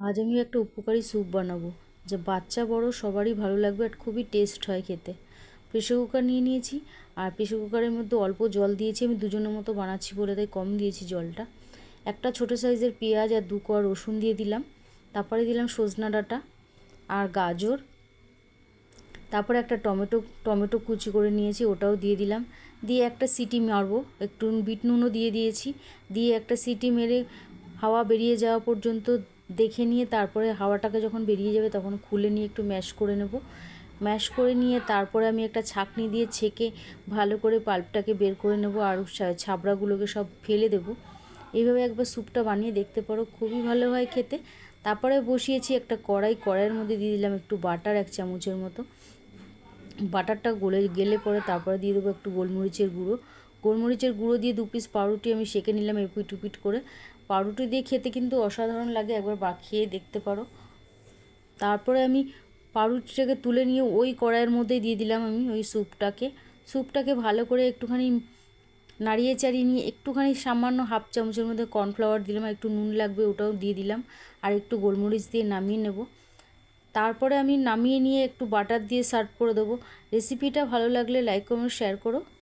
আজ আমি একটা উপকারী স্যুপ বানাবো, যা বাচ্চা বড় সবারই ভালো লাগবে আর খুবই টেস্ট হয় খেতে। প্রেসার কুকার নিয়ে নিয়েছি, আর প্রেসার কুকারের মধ্যে অল্প জল দিয়েছি। আমি দুজনের মতো বানাচ্ছি বলে তাই কম দিয়েছি জলটা। একটা ছোটো সাইজের পেঁয়াজ আর 2 কোয়া রসুন দিয়ে দিলাম। তারপরে দিলাম সজনা ডাঁটা আর গাজর। তারপরে একটা টমেটো কুচি করে নিয়েছি, ওটাও দিয়ে দিলাম। দিয়ে একটা সিটি মারবো, একটু বিট নুনও দিয়ে দিয়েছি। দিয়ে একটা সিটি মেরে হাওয়া বেরিয়ে যাওয়া পর্যন্ত দেখে নিয়ে তারপরে হাওয়াটাকে যখন বেরিয়ে যাবে তখন খুলে নিয়ে একটু ম্যাশ করে নেব। ম্যাশ করে নিয়ে তারপরে আমি একটা ছাঁকনি দিয়ে ছেঁকে ভালো করে পাল্পটাকে বের করে নেব, আর ছাবড়াগুলোকে সব ফেলে দেব। এইভাবে একবার স্যুপটা বানিয়ে দেখতে পারো, খুবই ভালো হয় খেতে। তারপরে বসিয়েছি একটা কড়াইয়ের মধ্যে দিয়ে দিলাম একটু বাটার, 1 চামচের মতো। বাটারটা গেলে পরে তারপরে দিয়ে দেবো একটু গোলমরিচের গুঁড়ো দিয়ে 2 পিস পাউরুটি আমি সেঁকে নিলাম এপিট উপিট করে। পাউরুটি দিয়ে খেতে কিন্তু অসাধারণ লাগে, একবার খেয়ে দেখতে পারো। তারপরে আমি পাউরুটিটাকে তুলে নিয়ে ওই কড়াইয়ের মধ্যেই দিয়ে দিলাম আমি ওই স্যুপটাকে ভালো করে একটুখানি নাড়িয়ে চাড়িয়ে নিয়ে একটুখানি সামান্য 1/2 চামচের মধ্যে কর্নফ্লাওয়ার দিলাম, আর একটু নুন লাগবে ওটাও দিয়ে দিলাম, আর একটু গোলমরিচ দিয়ে নামিয়ে নেব। তারপরে আমি নামিয়ে নিয়ে একটু বাটার দিয়ে সার্ভ করে দেবো। রেসিপিটা ভালো লাগলে লাইক কমেন্ট শেয়ার করো।